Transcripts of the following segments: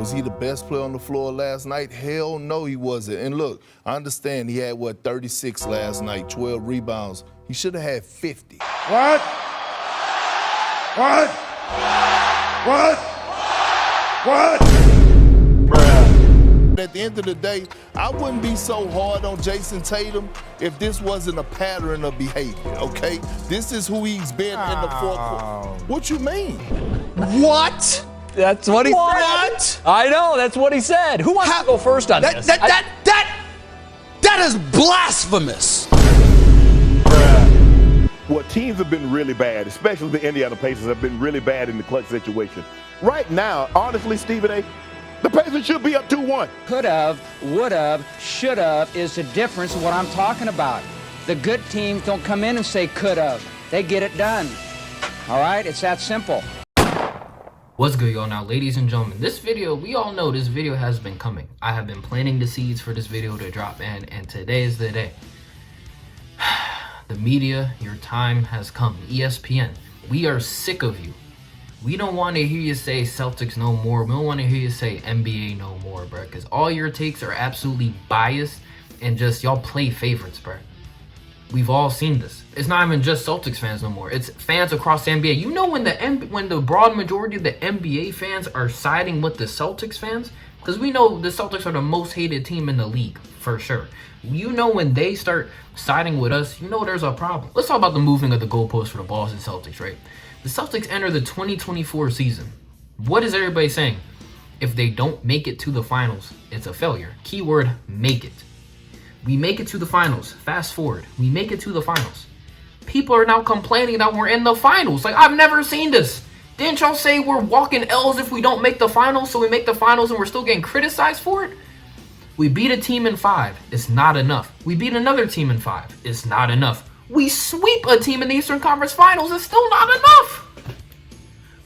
Was he the best player on the floor last night? Hell no, he wasn't. And look, I understand he had, 36 last night, 12 rebounds. He should have had 50. What? What? What? What? Bruh. At the end of the day, I wouldn't be so hard on Jason Tatum if this wasn't a pattern of behavior, okay? This is who he's been in the fourth quarter. What you mean? What? That's what he said. I know, that's what he said. Who wants to go first on this? That is blasphemous. Well, teams have been really bad, especially the Indiana Pacers have been really bad in the clutch situation. Right now, honestly, Stephen A., the Pacers should be up 2-1. Could have, would have, should have is the difference of what I'm talking about. The good teams don't come in and say could have. They get it done. All right? It's that simple. What's good, y'all? Now, ladies and gentlemen, this video, we all know this video has been coming. I have been planting the seeds for this video to drop in, and today is the day. The media, your time has come. ESPN, we are sick of you. We don't want to hear you say Celtics no more. We don't want to hear you say NBA no more, bro. Because all your takes are absolutely biased and just y'all play favorites, bro. We've all seen this. It's not even just Celtics fans no more. It's fans across the NBA. You know when the broad majority of the NBA fans are siding with the Celtics fans? Because we know the Celtics are the most hated team in the league, for sure. You know when they start siding with us, you know there's a problem. Let's talk about the moving of the goalposts for the Boston Celtics, right? The Celtics enter the 2024 season. What is everybody saying? If they don't make it to the finals, it's a failure. Keyword, make it. We make it to the finals. Fast forward. We make it to the finals. People are now complaining that we're in the finals. Like, I've never seen this. Didn't y'all say we're walking L's if we don't make the finals? So we make the finals and we're still getting criticized for it? We beat a team in 5. It's not enough. We beat another team in 5. It's not enough. We sweep a team in the Eastern Conference Finals. It's still not enough.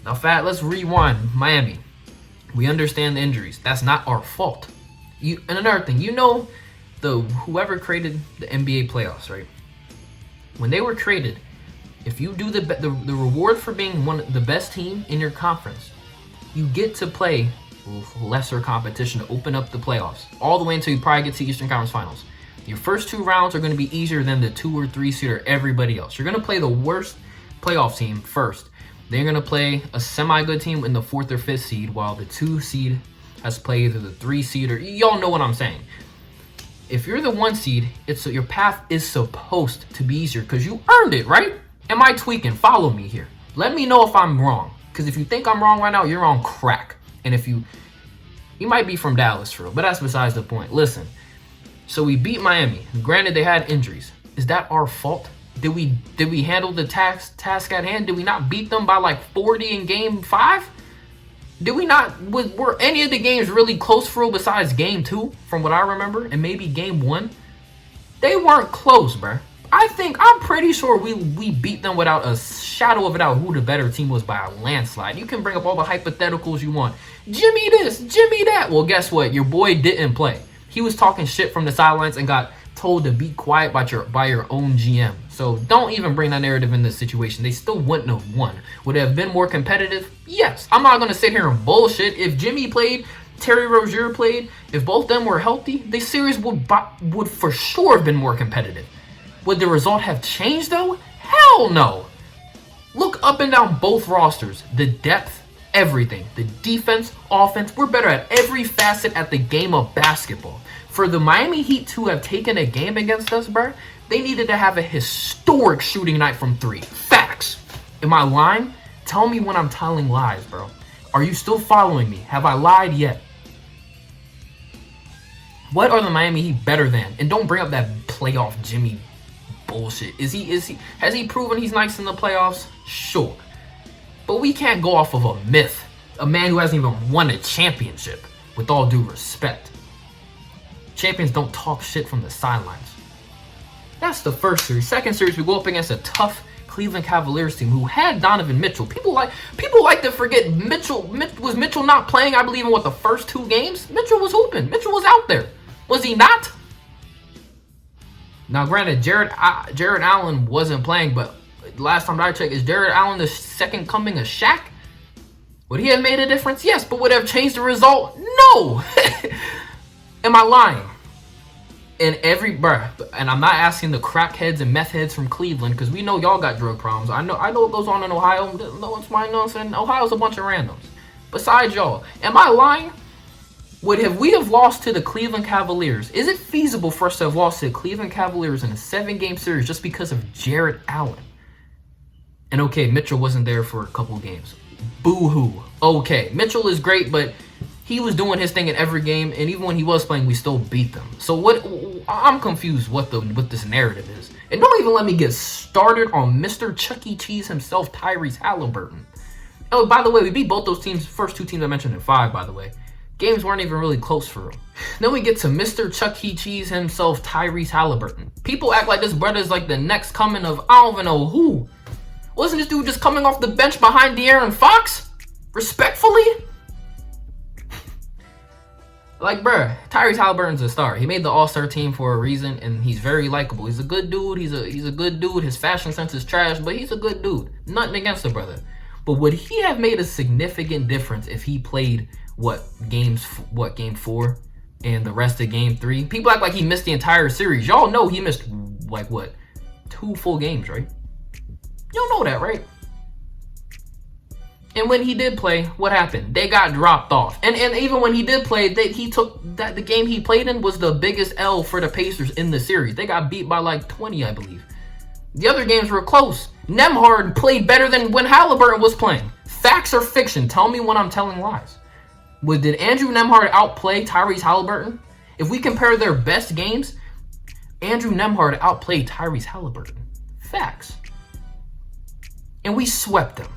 Now, let's rewind. Miami. We understand the injuries. That's not our fault. And another thing, you know, whoever created the NBA playoffs, right? When they were created, if you do the reward for being the best team in your conference, you get to play lesser competition to open up the playoffs all the way until you probably get to Eastern Conference Finals. Your first 2 rounds are going to be easier than the 2 or 3 seed or everybody else. You're going to play the worst playoff team first. Then you're going to play a semi-good team in the 4th or 5th seed, while the 2 seed has to play either the 3 seed or y'all know what I'm saying. If you're the 1 seed, your path is supposed to be easier because you earned it, right? Am I tweaking? Follow me here. Let me know if I'm wrong. Because if you think I'm wrong right now, you're on crack. And if you might be from Dallas for real, but that's besides the point. Listen, so we beat Miami. Granted, they had injuries. Is that our fault? Did we handle the task at hand? Did we not beat them by like 40 in game 5? Did we not? Were any of the games really close for real besides game 2, from what I remember, and maybe game 1? They weren't close, bruh. I'm pretty sure we beat them without a shadow of a doubt who the better team was by a landslide. You can bring up all the hypotheticals you want. Jimmy this, Jimmy that. Well, guess what? Your boy didn't play. He was talking shit from the sidelines and got told to be quiet by your own GM. So don't even bring that narrative in this situation. They still wouldn't have won. Would it have been more competitive? Yes. I'm not going to sit here and bullshit. If Jimmy played, Terry Rozier played, if both of them were healthy, the series would for sure have been more competitive. Would the result have changed though? Hell no. Look up and down both rosters. The depth, everything. The defense, offense. We're better at every facet at the game of basketball. For the Miami Heat to have taken a game against us, bro, they needed to have a historic shooting night from 3. Facts. Am I lying? Tell me when I'm telling lies, bro. Are you still following me? Have I lied yet? What are the Miami Heat better than? And don't bring up that playoff Jimmy bullshit. Has he proven he's nice in the playoffs? Sure. But we can't go off of a myth. A man who hasn't even won a championship, with all due respect. Champions don't talk shit from the sidelines. That's the first series. Second series, we go up against a tough Cleveland Cavaliers team who had Donovan Mitchell. People like to forget Mitchell. Was Mitchell not playing, I believe, in the first 2 games? Mitchell was hooping. Mitchell was out there. Was he not? Now, granted, Jared Allen wasn't playing, but last time I checked, is Jared Allen the second coming of Shaq? Would he have made a difference? Yes, but would it have changed the result? No. Am I lying? And and I'm not asking the crackheads and meth heads from Cleveland, because we know y'all got drug problems. I know what goes on in Ohio. No one's mind, you know what I'm saying? Ohio's a bunch of randoms. Besides y'all, am I lying? Have we lost to the Cleveland Cavaliers? Is it feasible for us to have lost to the Cleveland Cavaliers in a 7-game series just because of Jarrett Allen? And okay, Mitchell wasn't there for a couple games. Boo-hoo. Okay, Mitchell is great, but he was doing his thing in every game, and even when he was playing, we still beat them. So what? I'm confused what this narrative is. And don't even let me get started on Mr. Chuck E. Cheese himself, Tyrese Halliburton. Oh, by the way, we beat both those teams, first 2 teams I mentioned in 5, by the way. Games weren't even really close for him. Then we get to Mr. Chuck E. Cheese himself, Tyrese Halliburton. People act like this brother is like the next coming of I don't even know who. Wasn't this dude just coming off the bench behind De'Aaron Fox? Respectfully? Like, bruh, Tyrese Halliburton's a star. He made the All-Star team for a reason, and he's very likable. He's a good dude. He's a good dude. His fashion sense is trash, but he's a good dude. Nothing against the brother. But would he have made a significant difference if he played, game 4 and the rest of game 3? People act like he missed the entire series. Y'all know he missed, 2 full games, right? Y'all know that, right? And when he did play, what happened? They got dropped off. And even when he did play, the game he played in was the biggest L for the Pacers in the series. They got beat by like 20, I believe. The other games were close. Nembhard played better than when Halliburton was playing. Facts or fiction? Tell me when I'm telling lies. Did Andrew Nembhard outplay Tyrese Halliburton? If we compare their best games, Andrew Nembhard outplayed Tyrese Halliburton. Facts. And we swept them.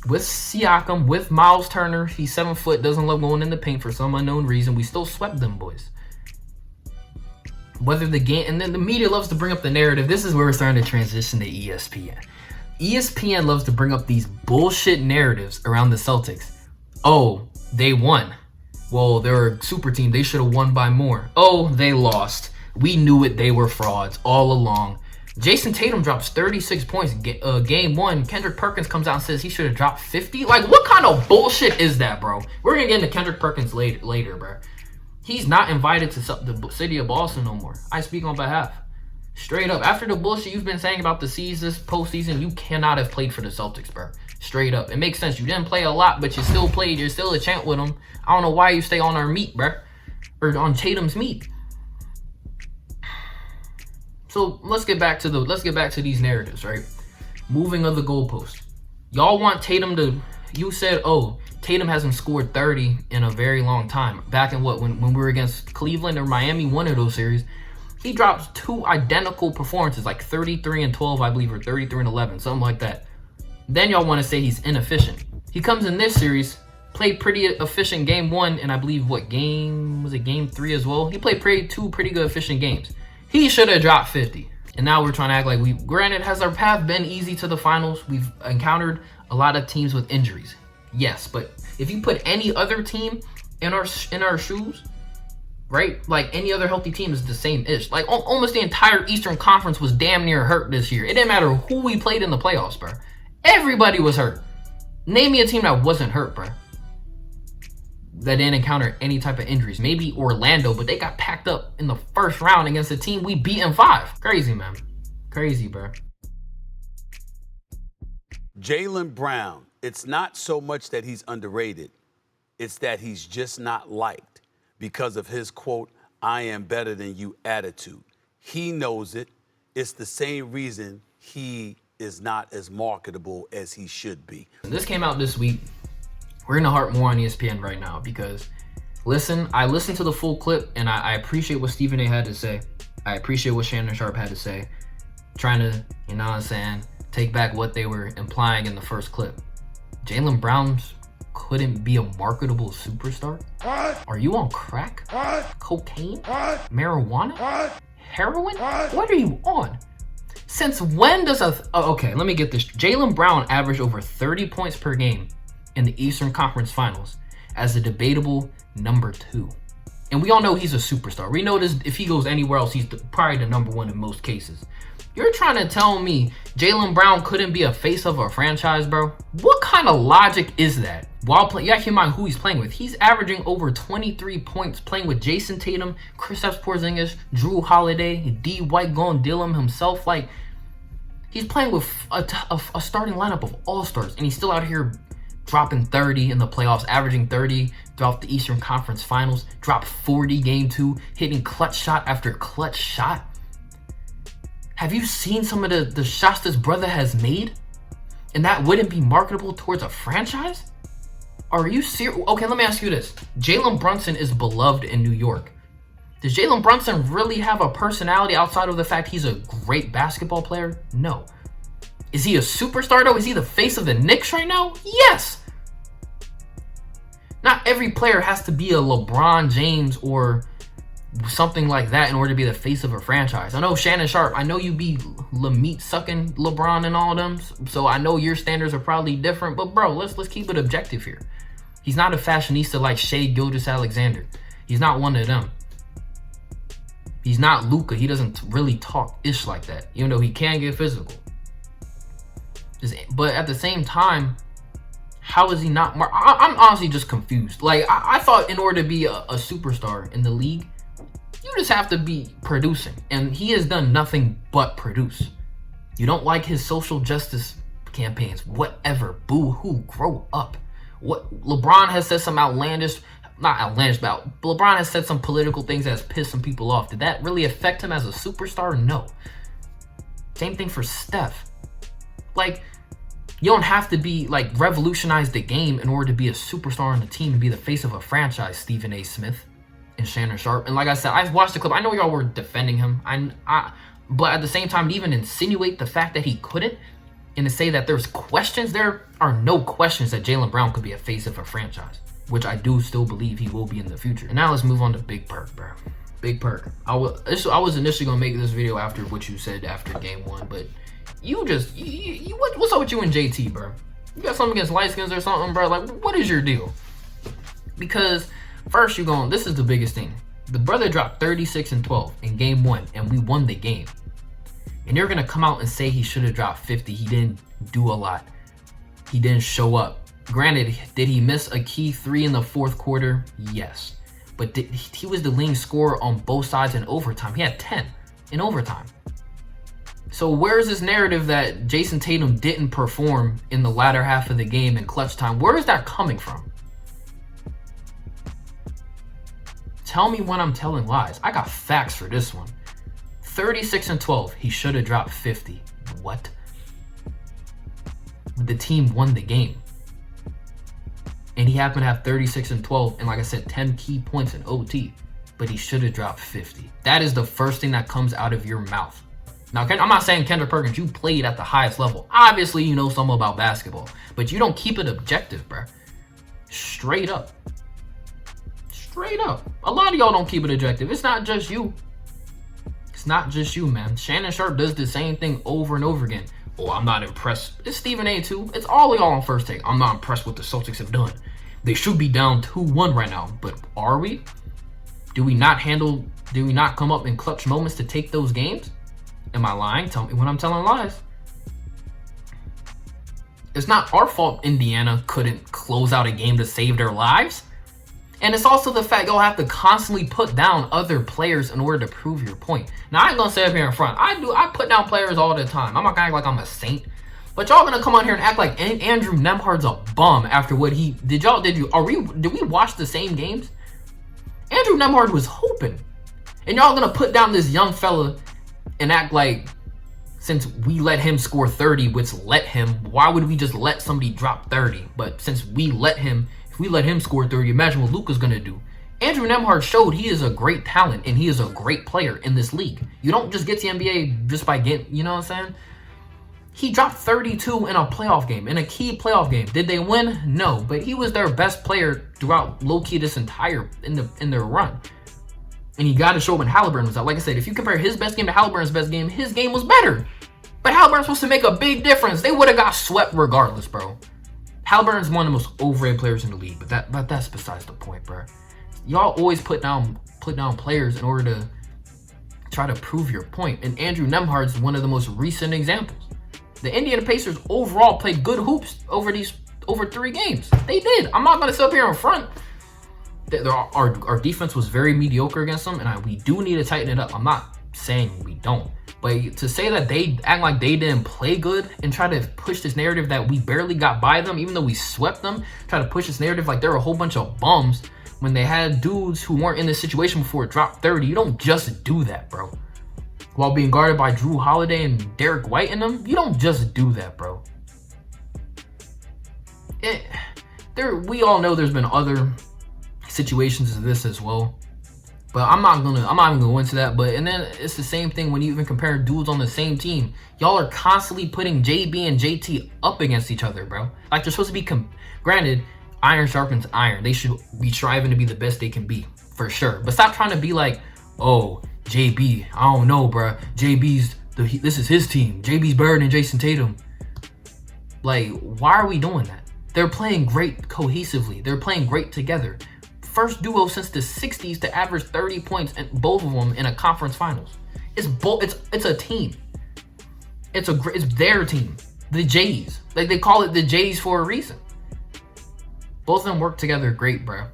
With Siakam, with Miles Turner, he's 7 foot, doesn't love going in the paint for some unknown reason. We still swept them boys. Whether the game, and then the media loves to bring up the narrative. This is where we're starting to transition to ESPN. ESPN loves to bring up these bullshit narratives around the Celtics. Oh, they won. Well, they're a super team. They should have won by more. Oh, they lost. We knew it. They were frauds all along. Jason Tatum drops 36 points game 1. Kendrick Perkins comes out and says he should have dropped 50. Like, what kind of bullshit is that, bro? We're going to get into Kendrick Perkins later, bro. He's not invited to the city of Boston no more. I speak on behalf. Straight up. After the bullshit you've been saying about the this postseason, you cannot have played for the Celtics, bro. Straight up. It makes sense. You didn't play a lot, but you still played. You're still a champ with them. I don't know why you stay on our meat, bro. Or on Tatum's meat. So let's get back to these narratives, right? Moving of the goalpost. Y'all want Tatum to, you said, oh, Tatum hasn't scored 30 in a very long time. Back in when we were against Cleveland or Miami, one of those series, he drops 2 identical performances, like 33 and 12, I believe, or 33 and 11, something like that. Then y'all want to say he's inefficient. He comes in this series, played pretty efficient game 1, and I believe game 3 as well. He played 2 pretty good efficient games. He should have dropped 50. And now we're trying to act like granted, has our path been easy to the finals? We've encountered a lot of teams with injuries. Yes, but if you put any other team in our shoes, right? Like any other healthy team is the same-ish. Like almost the entire Eastern Conference was damn near hurt this year. It didn't matter who we played in the playoffs, bro. Everybody was hurt. Name me a team that wasn't hurt, bro. That didn't encounter any type of injuries. Maybe Orlando, but they got packed up in the first round against a team we beat in 5. Crazy, man. Crazy, bro. Jaylen Brown, it's not so much that he's underrated. It's that he's just not liked because of his, quote, I am better than you attitude. He knows it. It's the same reason he is not as marketable as he should be. This came out this week. We're gonna harp more on ESPN right now because, I listened to the full clip and I appreciate what Stephen A had to say. I appreciate what Shannon Sharp had to say. Trying to, you know what I'm saying, take back what they were implying in the first clip. Jaylen Brown couldn't be a marketable superstar? What? Are you on crack? What? Cocaine? What? Marijuana? What? Heroin? What are you on? Since when does okay, let me get this. Jaylen Brown averaged over 30 points per game in the Eastern Conference Finals as a debatable number 2. And we all know he's a superstar. We know this, if he goes anywhere else, he's probably the #1 in most cases. You're trying to tell me Jaylen Brown couldn't be a face of a franchise, bro? What kind of logic is that? While you actually mind who he's playing with. He's averaging over 23 points playing with Jason Tatum, Kristaps Porzingis, Drew Holiday, D. White going Dillon himself. Like, he's playing with a starting lineup of all-stars, and he's still out here dropping 30 in the playoffs, averaging 30 throughout the Eastern Conference Finals, dropped 40 game 2, hitting clutch shot after clutch shot. Have you seen some of the shots this brother has made? And that wouldn't be marketable towards a franchise? Are you serious? Okay, let me ask you this. Jalen Brunson is beloved in New York. Does Jalen Brunson really have a personality outside of the fact he's a great basketball player? No. Is he a superstar though? Is he the face of the Knicks right now? Yes. Not every player has to be a LeBron James or something like that in order to be the face of a franchise. I know Shannon Sharp, I know you be meat sucking LeBron and all of them, so I know your standards are probably different, but bro, let's keep it objective here. He's not a fashionista like Shai Gilgeous-Alexander. He's not one of them. He's not Luka. He doesn't really talk ish like that, even though he can get physical. But at the same time, how is he not I'm honestly just confused. Like, I thought in order to be a superstar in the league, you just have to be producing. And he has done nothing but produce. You don't like his social justice campaigns, whatever. Boo-hoo, grow up. What LeBron has said some outlandish, not outlandish, but LeBron has said some political things that has pissed some people off. Did that really affect him as a superstar? No. Same thing for Steph. Like, you don't have to be, like, revolutionize the game in order to be a superstar on the team and be the face of a franchise, Stephen A. Smith and Shannon Sharp. And like I said, I watched the clip. I know y'all were defending him. But at the same time, to even insinuate the fact that he couldn't and to say that there's questions, there are no questions that Jaylen Brown could be a face of a franchise, which I do still believe he will be in the future. And now let's move on to Big Perk, bro. Big Perk. I was initially going to make this video after what you said after game 1, but what's up with you and JT, bro? You got something against light skins or something, bro? Like, what is your deal? Because first this is the biggest thing. The brother dropped 36 and 12 in game 1, and we won the game. And you're going to come out and say he should have dropped 50. He didn't do a lot. He didn't show up. Granted, did he miss a key 3 in the 4th quarter? Yes. But he was the leading scorer on both sides in overtime. He had 10 in overtime. So where's this narrative that Jason Tatum didn't perform in the latter half of the game in clutch time? Where is that coming from? Tell me when I'm telling lies. I got facts for this one. 36 and 12. He should have dropped 50. What? The team won the game. And he happened to have 36 and 12 and, like I said, 10 key points in OT. But he should have dropped 50. That is the first thing that comes out of your mouth. Now, I'm not saying Kendrick Perkins, you played at the highest level. Obviously, you know something about basketball. But you don't keep it objective, bro. Straight up. Straight up. A lot of y'all don't keep it objective. It's not just you. It's not just you, man. Shannon Sharp does the same thing over and over again. Oh, I'm not impressed. It's Stephen A. too. It's all of y'all on First Take. I'm not impressed with what the Celtics have done. They should be down 2-1 right now. But are we? Do we not come up in clutch moments to take those games? Am I lying? Tell me when I'm telling lies. It's not our fault Indiana couldn't close out a game to save their lives. And it's also the fact y'all have to constantly put down other players in order to prove your point. Now, I ain't gonna say up here in front. I put down players all the time. I'm not gonna act like I'm a saint. But y'all gonna come on here and act like Andrew Nembhard's a bum after what he did. Did we watch the same games? Andrew Nembhard was hoping. And y'all gonna put down this young fella and act like since we let him score 30, why would we just let somebody drop 30? But since if we let him score 30, imagine what Luka's gonna do. Andrew Nembhard showed he is a great talent and he is a great player in this league. You don't just get to the NBA just by getting, you know what I'm saying? He dropped 32 in a playoff game, in a key playoff game. Did they win? No, but he was their best player throughout low-key this entire, in their run. And you got to show when Halliburton was out. Like I said, if you compare his best game to Halliburton's best game, his game was better. But Halliburton's supposed to make a big difference. They would have got swept regardless, bro. Halliburton's one of the most overrated players in the league, but that's besides the point, bro. y'all always put down players in order to try to prove your point. And Andrew Nembhard's one of the most recent examples. The Indiana Pacers overall played good hoops over 3 games. They did. I'm not gonna sit up here in front. Our defense was very mediocre against them, and we do need to tighten it up. I'm not saying we don't, but to say that they act like they didn't play good and try to push this narrative that we barely got by them, even though we swept them, try to push this narrative like they're a whole bunch of bums when they had dudes who weren't in this situation before it dropped 30. You don't just do that, bro. While being guarded by Drew Holiday and Derek White in them, you don't just do that, bro. We all know there's been other situations of this as well, but I'm not even gonna go into that. But and then it's the same thing when you even compare dudes on the same team. Y'all are constantly putting JB and JT up against each other, bro. Like they're supposed to be granted, iron sharpens iron. They should be striving to be the best they can be, for sure. But stop trying to be like, oh, JB, I don't know, bro. This is his team. JB's better than Jason Tatum. Like, why are we doing that? They're playing great cohesively. They're playing great together. First duo since the 60s to average 30 points, and both of them in a conference finals. It's a team. It's their team. The Jays. Like they call it the Jays for a reason. Both of them work together great, bro.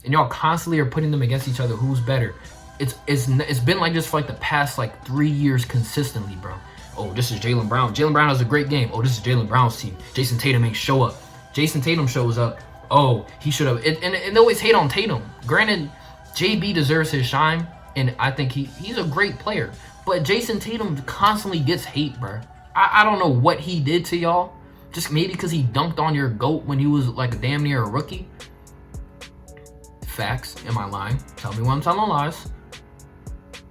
And y'all constantly are putting them against each other. Who's better? It's been like this for like the past 3 years consistently, bro. Oh, this is Jaylen Brown. Jaylen Brown has a great game. Oh, this is Jaylen Brown's team. Jason Tatum ain't show up. Jason Tatum shows up. Oh, he should have. And they always hate on Tatum. Granted, JB deserves his shine, and I think he's a great player. But Jason Tatum constantly gets hate, bro. I don't know what he did to y'all. Just maybe because he dunked on your GOAT when he was like damn near a rookie. Facts. Am I lying? Tell me when I'm telling lies.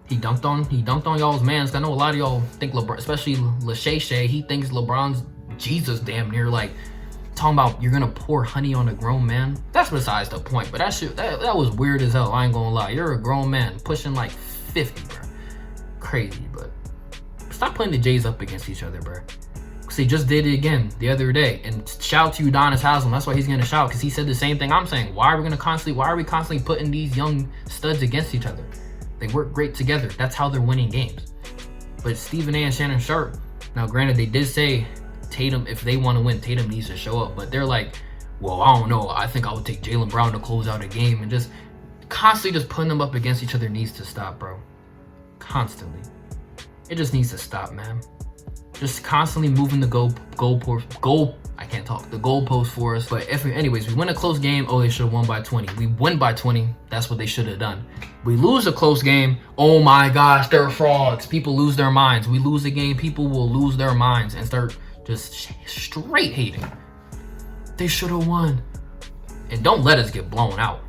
He dunked on y'all's mans. I know a lot of y'all think LeBron, especially LaShay, he thinks LeBron's Jesus damn near. Like talking about you're gonna pour honey on a grown man. That's besides the point. But that was weird as hell. I ain't gonna lie. You're a grown man pushing like 50, bro. Crazy, but stop putting the Jays up against each other, bro. Cause he just did it again the other day. And shout out to Udonis Haslem. That's why he's gonna shout, because he said the same thing I'm saying. Why are we constantly putting these young studs against each other? They work great together. That's how they're winning games. But Stephen A and Shannon Sharp, now granted they did say Tatum, if they want to win, Tatum needs to show up. But they're like, well, I don't know. I think I would take Jaylen Brown to close out a game. And just constantly just putting them up against each other needs to stop, bro. Constantly. It just needs to stop, man. Just constantly moving the goalpost for us. But anyways, we win a close game. Oh, they should have won by 20. We win by 20. That's what they should have done. We lose a close game. Oh my gosh, they're frauds. People lose their minds. We lose a game. People will lose their minds and start just straight hating. They should have won. And don't let us get blown out,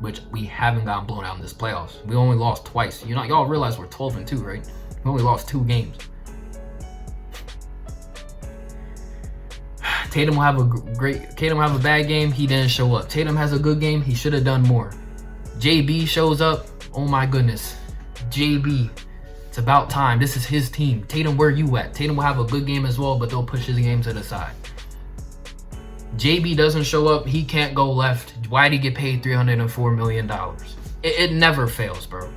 which we haven't gotten blown out in this playoffs. We only lost twice. Y'all realize we're 12-2, right? We only lost 2 games. Tatum will have a bad game. He didn't show up. Tatum has a good game. He should have done more. JB shows up. Oh my goodness. JB. It's about time. This is his team. Tatum, where you at? Tatum will have a good game as well, but they'll push his game to the side. JB doesn't show up. He can't go left. Why'd he get paid $304 million? It never fails, bro.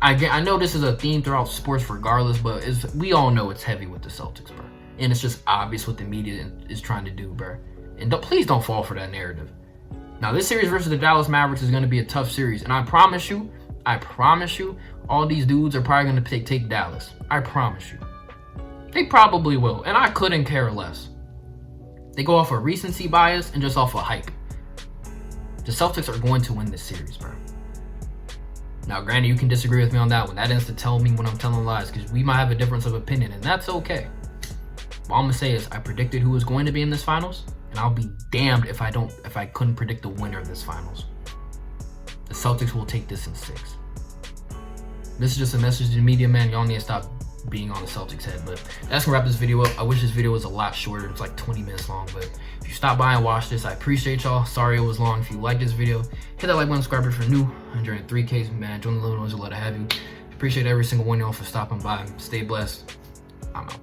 I know this is a theme throughout sports regardless, but we all know it's heavy with the Celtics, bro. And it's just obvious what the media is trying to do, bro. And please don't fall for that narrative. Now, this series versus the Dallas Mavericks is going to be a tough series. And I promise you, all these dudes are probably going to take Dallas. I promise you. They probably will. And I couldn't care less. They go off a recency bias and just off a hype. The Celtics are going to win this series, bro. Now, granted, you can disagree with me on that one. That is to tell me when I'm telling lies, because we might have a difference of opinion, and that's okay. All I'm going to say is I predicted who was going to be in this finals, and I'll be damned if I couldn't predict the winner of this finals. The Celtics will take this in 6. This is just a message to the media, man. Y'all need to stop being on the Celtics head. But that's gonna wrap this video up. I wish this video was a lot shorter. It's like 20 minutes long. But if you stop by and watch this, I appreciate y'all. Sorry it was long. If you like this video, hit that like button, subscribe if you're new. 103K, man. Join the little ones. We'll let it have you. Appreciate every single one of y'all for stopping by. Stay blessed. I'm out.